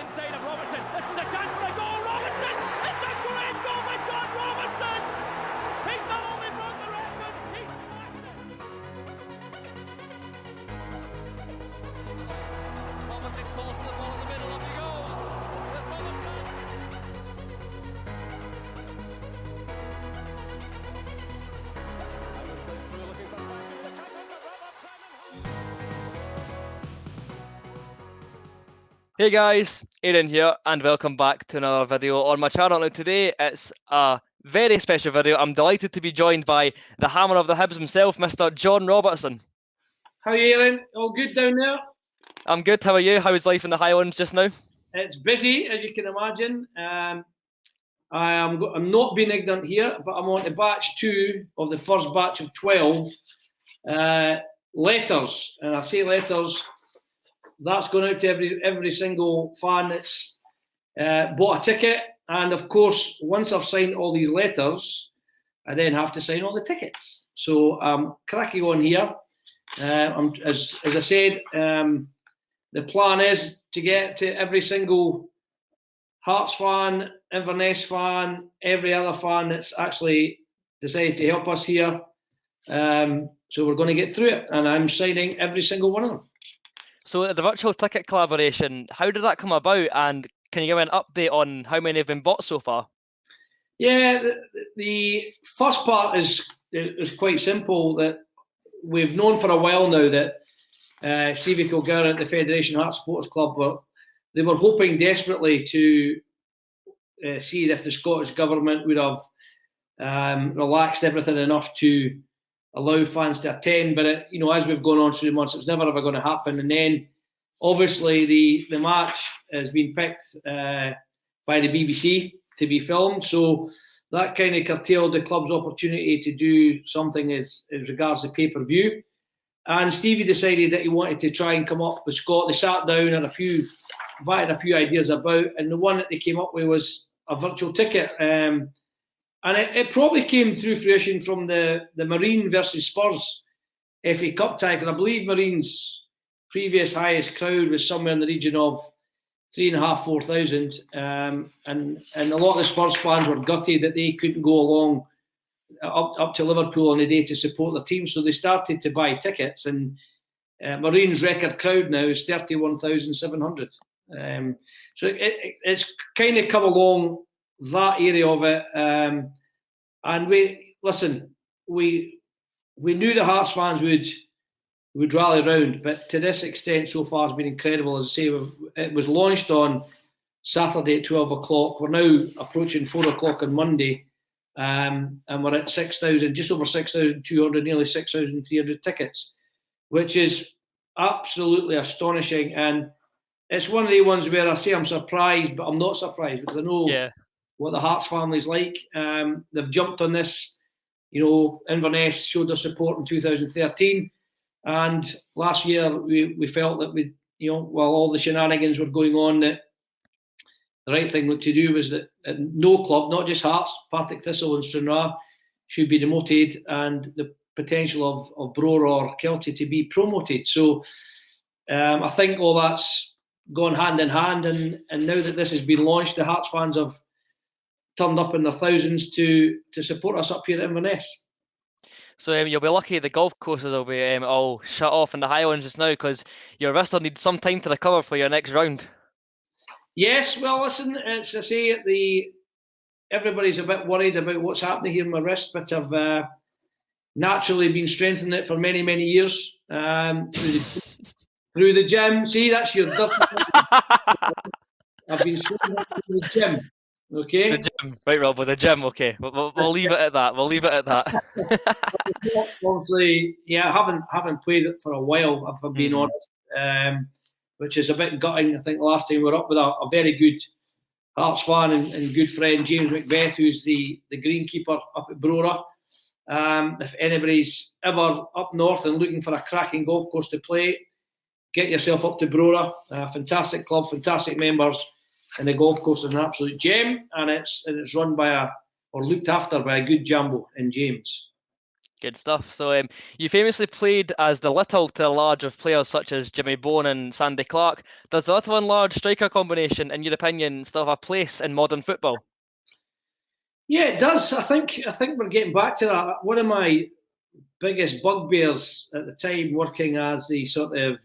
inside of Robertson. This is a chance for a goal. Robertson! It's a great goal by John Robertson! He's not only broke the record, he's smashed it! Robertson calls to the ball in the middle of the goal. There's Robertson. Looking for Fraser. The counter for Hey guys, Aaron here and welcome back to another video on my channel. Now today it's a very special video. I'm delighted to be joined by the hammer of the Hibs himself, Mr. John Robertson. How are you, Aaron? All good down there? I'm good, how are you? How is life in the Highlands just now? It's busy, as you can imagine. I'm not being ignorant here, but I'm on to batch 2 of the first batch of 12 letters. And I say letters, that's going out to every single fan that's bought a ticket. And of course, once I've signed all these letters, I then have to sign all the tickets. So I'm cracking on here. As I said, the plan is to get to every single Hearts fan, Inverness fan, every other fan that's actually decided to help us here. So we're going to get through it, and I'm signing every single one of them. So the virtual ticket collaboration, how did that come about, and can you give me an update on how many have been bought so far? Yeah, the first part is quite simple. That we've known for a while now that Stevie Kilgore at the Federation Hearts Supporters Club they were hoping desperately to see if the Scottish Government would have relaxed everything enough to allow fans to attend. But as we've gone on through the months, it was never ever going to happen. And then obviously the match has been picked by the BBC to be filmed, so that kind of curtailed the club's opportunity to do something as regards the pay-per-view. And Stevie decided that he wanted to try and come up with Scott. They sat down and invited a few ideas about, and the one that they came up with was a virtual ticket. And it probably came through fruition from the Marine versus Spurs FA Cup tie, because I believe Marine's previous highest crowd was somewhere in the region of 3,500, 4,000, and a lot of the Spurs fans were gutted that they couldn't go along up to Liverpool on the day to support their team, so they started to buy tickets, and Marine's record crowd now is 31,700. So it's kind of come along that area of it, and we knew the Hearts fans would rally round, but to this extent so far has been incredible. As I say, it was launched on Saturday at 12 o'clock. We're now approaching 4 o'clock on Monday, and we're at 6,000, just over 6,200, nearly 6,300 tickets, which is absolutely astonishing. And it's one of the ones where I say I'm surprised, but I'm not surprised, because I know what the Hearts family's like. They've jumped on this. Inverness showed their support in 2013. And last year, we felt that while all the shenanigans were going on, that the right thing to do was that no club, not just Hearts, Partick Thistle and Stranraer, should be demoted, and the potential of Brora or Kelty to be promoted. So I think all that's gone hand in hand, and now that this has been launched, the Hearts fans have turned up in their thousands to support us up here at Inverness. So you'll be lucky the golf courses will be all shut off in the Highlands just now, because your wrist will need some time to recover for your next round. Yes, well, listen, as I say, everybody's a bit worried about what's happening here in my wrist, but I've naturally been strengthening it for many, many years through the gym. See, that's your dust. I've been strengthening it through the gym. Okay. The gym, right, Rob? With the gym, okay. We'll leave it at that. We'll leave it at that. Obviously, yeah, I haven't played it for a while, if I'm being honest, which is a bit gutting. I think the last time we were up with a very good Hearts fan and good friend, James Macbeth, who's the greenkeeper up at Brora. If anybody's ever up north and looking for a cracking golf course to play, get yourself up to Brora. Fantastic club, fantastic members. And the golf course is an absolute gem, and it's run by looked after by a good Jambo in James. Good stuff. So you famously played as the little to the large of players such as Jimmy Bone and Sandy Clark. Does the little and large striker combination, in your opinion, still have a place in modern football? Yeah, it does. I think we're getting back to that. One of my biggest bugbears at the time, working as the sort of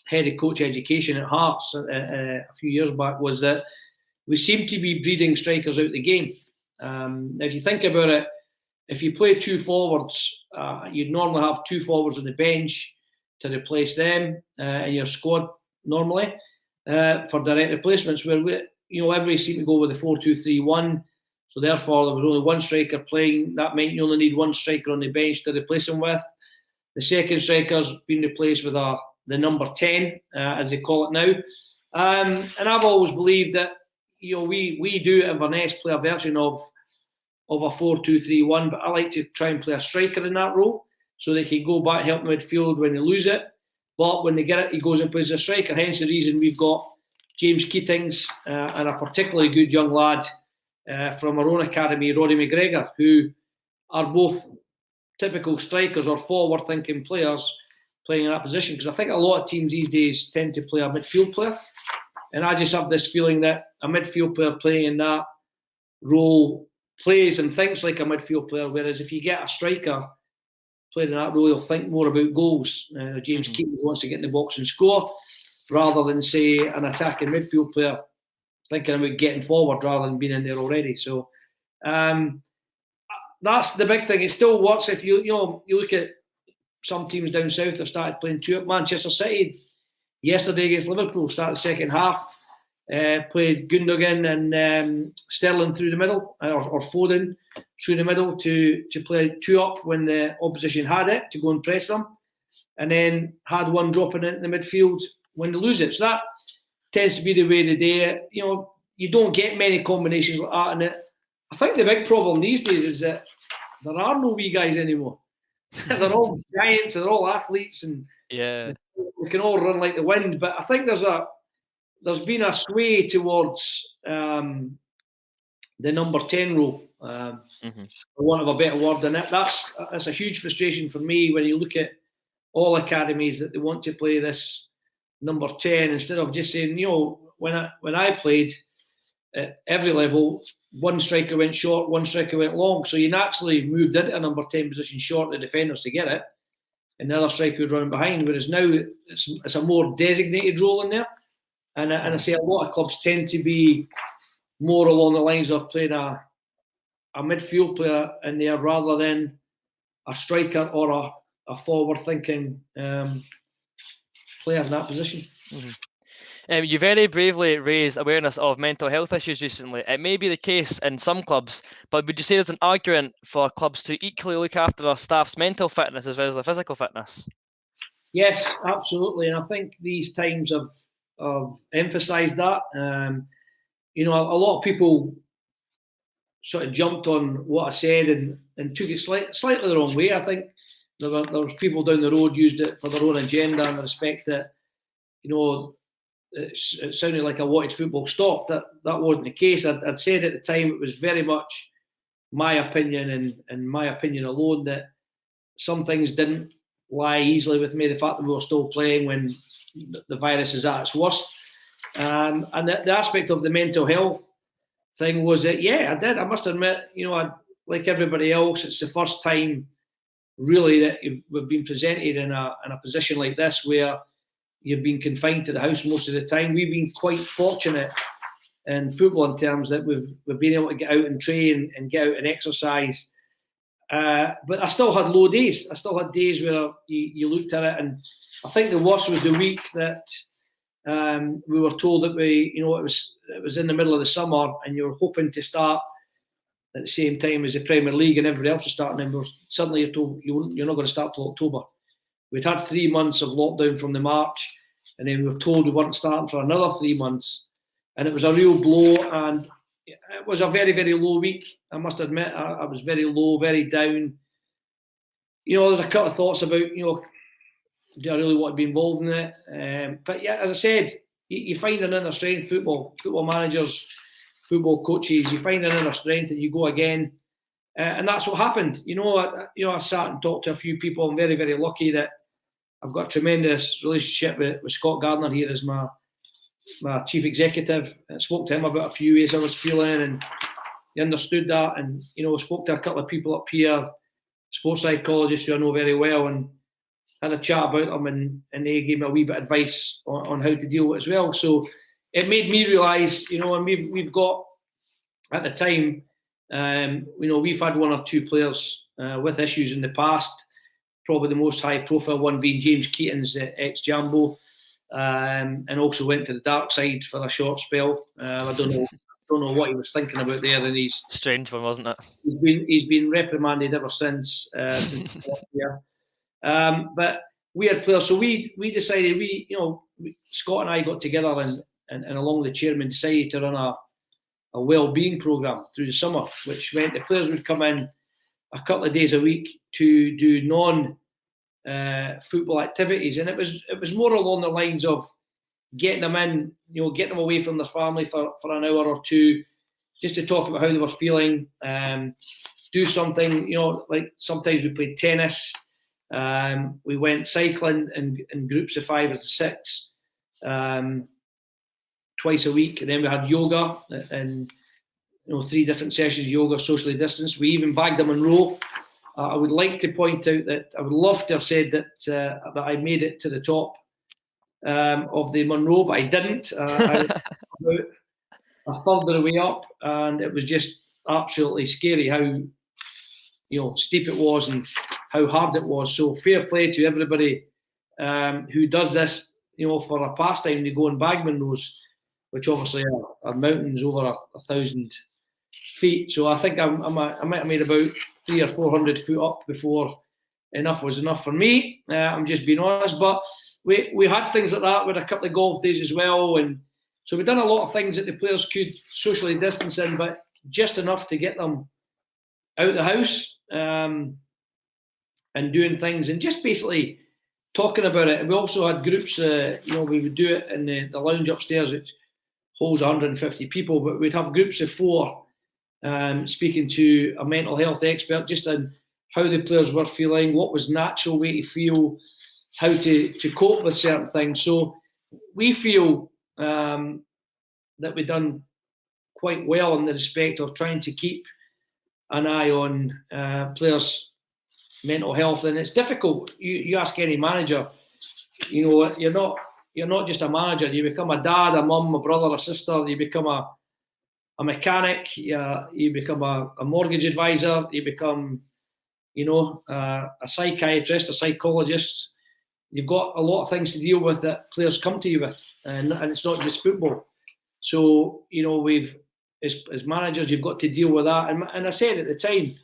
head of coach education at Hearts a few years back, was that we seem to be breeding strikers out the game. Now, if you think about it, if you play two forwards, you'd normally have two forwards on the bench to replace them in your squad normally for direct replacements. Where everybody seemed to go with the 4-2-3-1. So therefore, there was only one striker playing. That meant you only need one striker on the bench to replace him with. The second striker's been replaced with the number 10, as they call it now. And I've always believed that we do at Inverness play a version of a 4-2-3-1, but I like to try and play a striker in that role so they can go back, help midfield when they lose it. But when they get it, he goes and plays a striker. Hence the reason we've got James Keatings and a particularly good young lad from our own academy, Roddy McGregor, who are both typical strikers or forward-thinking players playing in that position. Because I think a lot of teams these days tend to play a midfield player. And I just have this feeling that a midfield player playing in that role plays and thinks like a midfield player, whereas if you get a striker playing in that role, he'll think more about goals. James Keatings wants to get in the box and score, rather than, say, an attacking midfield player thinking about getting forward rather than being in there already. So that's the big thing. It still works if you look at some teams down south have started playing two up. Manchester City yesterday against Liverpool started the second half, played Gundogan and Sterling through the middle, or Foden through the middle to play two up when the opposition had it, to go and press them, and then had one dropping into the midfield when they lose it. So that tends to be the way they do it. You don't get many combinations like that. And I think the big problem these days is that there are no wee guys anymore. They're all giants, they're all athletes, and we can all run like the wind. But I think there's been a sway towards the number 10 role, for want of a better word. And that's a huge frustration for me when you look at all academies that they want to play this number 10 instead of just saying, when I played at every level, one striker went short, one striker went long. So you naturally moved into a number 10 position short the defenders to get it, and the other striker would run behind. Whereas now it's a more designated role in there. And I say a lot of clubs tend to be more along the lines of playing a midfield player in there rather than a striker or a forward-thinking player in that position. You very bravely raised awareness of mental health issues recently. It may be the case in some clubs, but would you say there's an argument for clubs to equally look after their staff's mental fitness as well as their physical fitness? Yes, absolutely. And I think these times have emphasised that. A lot of people sort of jumped on what I said and took it slightly the wrong way. I think there was people down the road used it for their own agenda in the respect that, it sounded like I wanted football stopped. That wasn't the case. I'd said at the time it was very much my opinion and my opinion alone that some things didn't lie easily with me. The fact that we were still playing when the virus is at its worst. And the aspect of the mental health thing was that, I did. I must admit, like everybody else, it's the first time really that we've been presented in a position like this where you've been confined to the house most of the time. We've been quite fortunate in football in terms that we've been able to get out and train and get out and exercise. But I still had low days. I still had days where you looked at it, and I think the worst was the week that we were told that it was in the middle of the summer, and you were hoping to start at the same time as the Premier League and everybody else was starting, and suddenly you're told you're not going to start till October. We'd had 3 months of lockdown from the March, and then we were told we weren't starting for another 3 months, and it was a real blow. And it was a very, very low week. I must admit, I was very low, very down. There's a couple of thoughts about, do I really want to be involved in it? But yeah, as I said, you find an inner strength. Football managers, football coaches, you find an inner strength, and you go again. And that's what happened. I sat and talked to a few people. I'm very, very lucky that I've got a tremendous relationship with Scott Gardner here as my chief executive. I spoke to him about a few ways I was feeling, and he understood that. And spoke to a couple of people up here, sports psychologists who I know very well, and had a chat about them, and they gave me a wee bit of advice on how to deal with it as well. So it made me realise, and we've got at the time. We've had one or two players with issues in the past. Probably the most high-profile one being James Keaton's ex-Jambo, and also went to the dark side for a short spell. I don't know what he was thinking about there. And strange one, wasn't it? He's been reprimanded ever since year. But we had players, so we decided Scott and I got together and along the chairman decided to run a well-being programme through the summer, which meant the players would come in a couple of days a week to do non-football activities, and it was more along the lines of getting them in, getting them away from their family for an hour or two, just to talk about how they were feeling, do something, like sometimes we played tennis, we went cycling in groups of 5 or 6. Twice a week, and then we had yoga and 3 different sessions of yoga, socially distanced. We even bagged a Monroe. I would like to point out that I would love to have said that I made it to the top of the Monroe, but I didn't. I was about a third of the way up, and it was just absolutely scary how steep it was and how hard it was. So fair play to everybody who does this, for a pastime. They go and bag Monroes, which obviously are mountains over 1,000 feet. So I think I might have made about 300 or 400 foot up before enough was enough for me. I'm just being honest. But we had things like that with a couple of golf days as well. And so we've done a lot of things that the players could socially distance in, but just enough to get them out of the house and doing things and just basically talking about it. And we also had groups, we would do it in the lounge upstairs, which holds 150 people, but we'd have groups of 4 speaking to a mental health expert just on how the players were feeling, what was natural way to feel, how to cope with certain things. So we feel that we've done quite well in the respect of trying to keep an eye on players' mental health. And it's difficult. You ask any manager, you're not just a manager. You become a dad, a mum, a brother, a sister. You become a mechanic. You become a mortgage advisor. You become, a psychiatrist, a psychologist. You've got a lot of things to deal with that players come to you with, and it's not just football. So we've as managers, you've got to deal with that. And I said at the time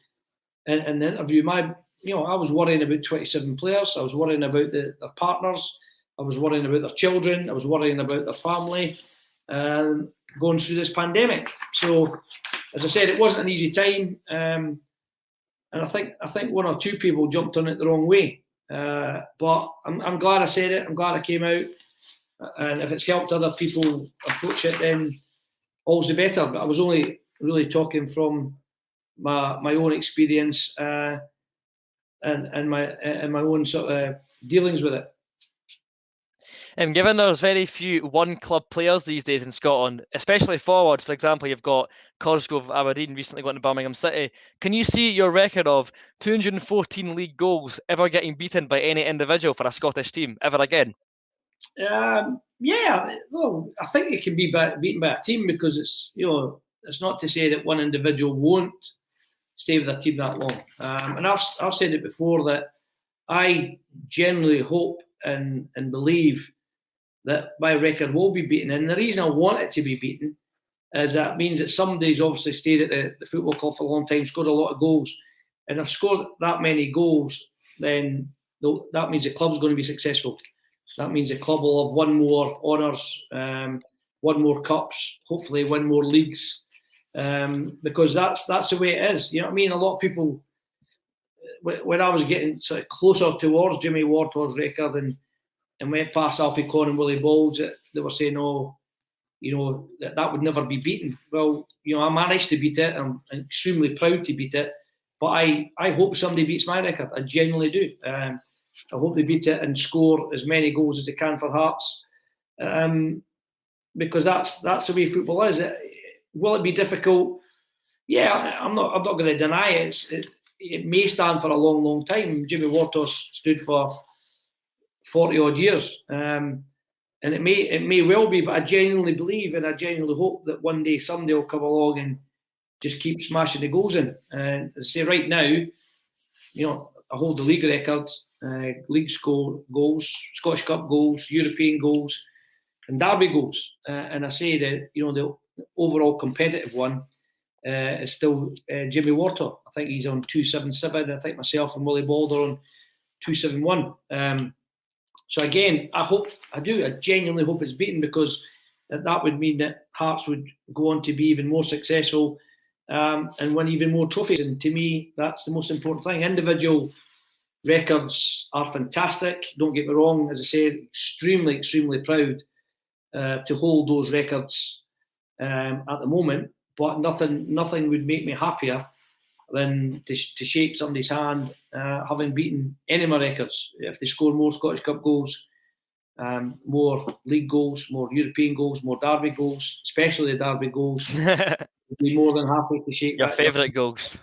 in the interview, I was worrying about 27 players. I was worrying about their partners. I was worrying about their children. I was worrying about their family going through this pandemic. So, as I said, it wasn't an easy time. And I think 1 or 2 people jumped on it the wrong way. But I'm glad I said it. I'm glad I came out. And if it's helped other people approach it, then all's the better. But I was only really talking from my own experience and my own sort of dealings with it. Given there's very few one-club players these days in Scotland, especially forwards, for example, you've got Cosgrove, Aberdeen, recently going to Birmingham City. Can you see your record of 214 league goals ever getting beaten by any individual for a Scottish team ever again? Yeah, well, I think it can be beaten by a team because it's not to say that one individual won't stay with a team that long. And I've said it before that I generally hope and believe that my record will be beaten. And the reason I want it to be beaten is that means that somebody's obviously stayed at the football club for a long time, scored a lot of goals. And if scored that many goals, then that means the club's going to be successful. That means the club will have won more honours, won more cups, hopefully win more leagues, because that's the way it is. You know what I mean? A lot of people, when I was getting sort of closer towards Jimmy Wardhaw's record and went past Alfie Conn and Willie Bolds, they were saying, that would never be beaten. Well, I managed to beat it. I'm extremely proud to beat it. But I hope somebody beats my record. I genuinely do. I hope they beat it and score as many goals as they can for Hearts, because that's the way football is. Will it be difficult? Yeah, I'm not going to deny it. It may stand for a long, long time. Jimmy Wartos stood for 40 odd years, and it may well be. But I genuinely believe and I genuinely hope that one day somebody will come along and just keep smashing the goals in. And as I say, right now, I hold the league records, league score goals, Scottish Cup goals, European goals, and Derby goals. And I say that the overall competitive one is still Jimmy Wartor. I think he's on 277. I think myself and Willie Bald are on 271. So again, I genuinely hope it's beaten, because that would mean that Hearts would go on to be even more successful and win even more trophies. And to me, that's the most important thing. Individual records are fantastic. Don't get me wrong. As I say, extremely, extremely proud to hold those records at the moment. But nothing would make me happier than to shake somebody's hand having beaten any of my records. If they score more Scottish Cup goals, more league goals, more European goals, more Derby goals, especially the Derby goals, I'd be more than happy to shake your favourite goals.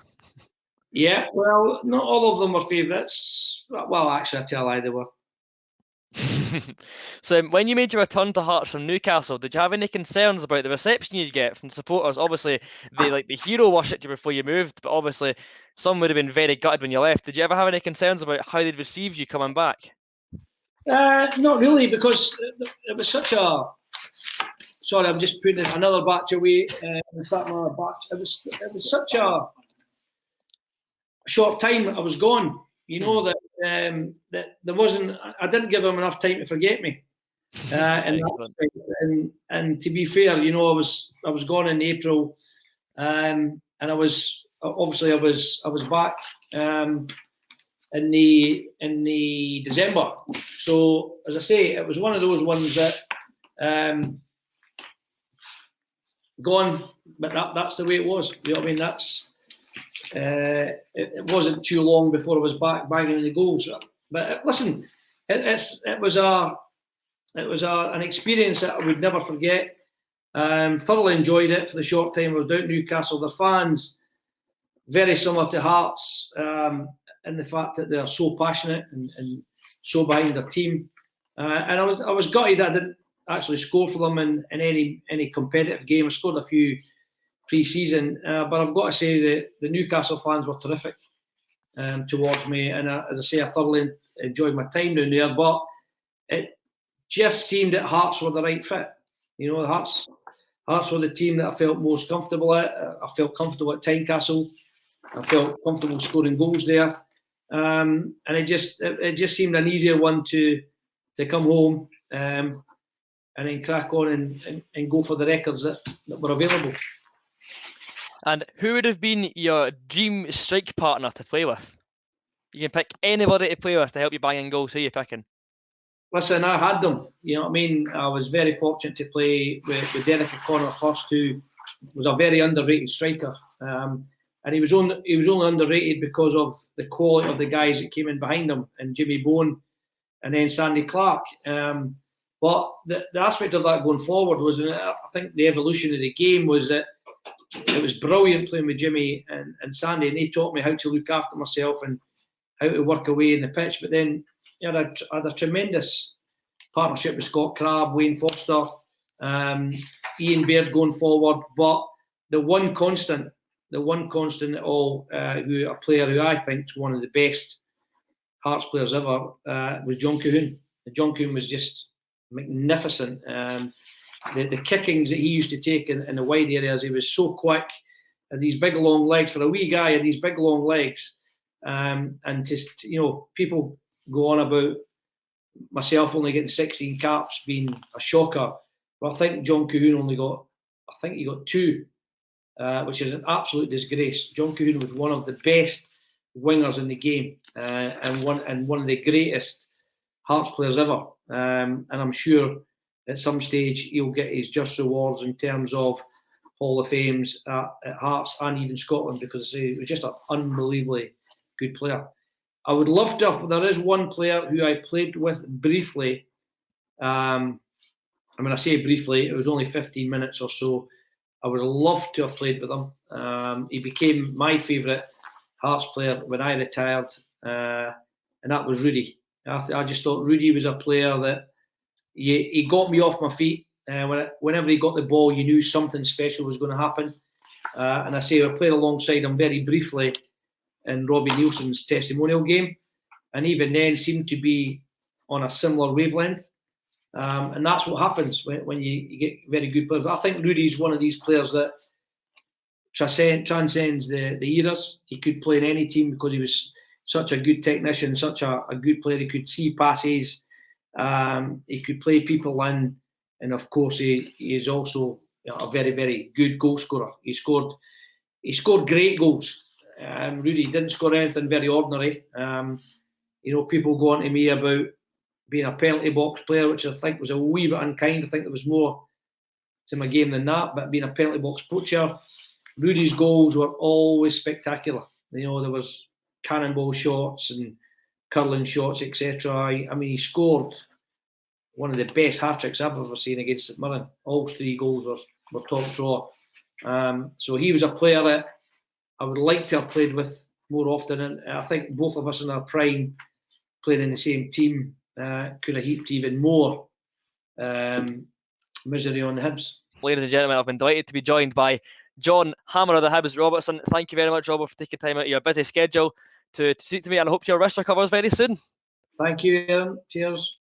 Yeah, well, not all of them were favourites. Well, actually, I tell a lie, they were. So when you made your return to Hearts from Newcastle, did you have any concerns about the reception you'd get from supporters? Obviously, the hero worshipped you before you moved, but obviously some would have been very gutted when you left. Did you ever have any concerns about how they'd receive you coming back? Not really, because it was such a... Sorry, I'm just putting another batch away and starting another batch. It was such a short time I was gone. That there wasn't. I didn't give them enough time to forget me. And to be fair, I was gone in April, and I was back in the December. So as I say, it was one of those ones that gone, but that's the way it was. You know what I mean? That's. It wasn't too long before I was back banging the goals. But listen, it was an experience that I would never forget. Thoroughly enjoyed it for the short time I was down at Newcastle. The fans, very similar to Hearts, in the fact that they're so passionate and so behind their team. And I was gutted that I didn't actually score for them in any competitive game. I scored a few pre-season, but I've got to say that the Newcastle fans were terrific towards me, and as I say, I thoroughly enjoyed my time down there. But it just seemed that Hearts were the right fit. Hearts were the team that I felt most comfortable at. I felt comfortable at Tynecastle. I felt comfortable scoring goals there, and it just seemed an easier one to come home and then crack on and go for the records that were available. And who would have been your dream strike partner to play with? You can pick anybody to play with to help you bang in goals. Who are you picking? Listen, I had them. You know what I mean? I was very fortunate to play with Derek O'Connor first, who was a very underrated striker. And he was only underrated because of the quality of the guys that came in behind him, and Jimmy Bone and then Sandy Clark. But the aspect of that going forward was, I think the evolution of the game was that it was brilliant playing with Jimmy and Sandy, and they taught me how to look after myself and how to work away in the pitch. But then I had a tremendous partnership with Scott Crabb, Wayne Foster, Ian Baird going forward. But the one constant at all, a player who I think is one of the best Hearts players ever, was John Cahoon. John Cahoon was just magnificent. The kickings that he used to take in the wide areas, he was so quick, and these big long legs for a wee guy, had these big long legs, and just people go on about myself only getting 16 caps being a shocker, but I think John Cahoon he got 2, which is an absolute disgrace. John Cahoon was one of the best wingers in the game, and one of the greatest Hearts players ever, and I'm sure at some stage he'll get his just rewards in terms of Hall of Fames at Hearts and even Scotland, because he was just an unbelievably good player. I would love to have, but there is one player who I played with briefly. I say briefly, it was only 15 minutes or so. I would have loved to have played with him. He became my favourite Hearts player when I retired, and that was Rudy. I just thought Rudy was a player that he got me off my feet. Whenever he got the ball, you knew something special was going to happen. And I played alongside him very briefly in Robbie Nielsen's testimonial game, and even then seemed to be on a similar wavelength. And that's what happens when you get very good players. But I think Rudy's one of these players that transcends the eras. He could play in any team because he was such a good technician, such a good player. He could see passes. He could play people in. And of course, he is also a very, very good goal scorer. He scored great goals. Rudy didn't score anything very ordinary. People go on to me about being a penalty box player, which I think was a wee bit unkind. I think there was more to my game than that. But being a penalty box poacher, Rudy's goals were always spectacular. There was cannonball shots and curling shots, etc. He scored one of the best hat-tricks I've ever seen against St Mirren. All 3 goals were top draw. So he was a player that I would like to have played with more often. And I think both of us in our prime playing in the same team could have heaped even more misery on the Hibs. Ladies and gentlemen, I've been delighted to be joined by John Hammer of the Hibs Robertson. Thank you very much, Robert, for taking time out of your busy schedule to speak to me, and I hope your wrist recovers very soon. Thank you, Aaron. Cheers.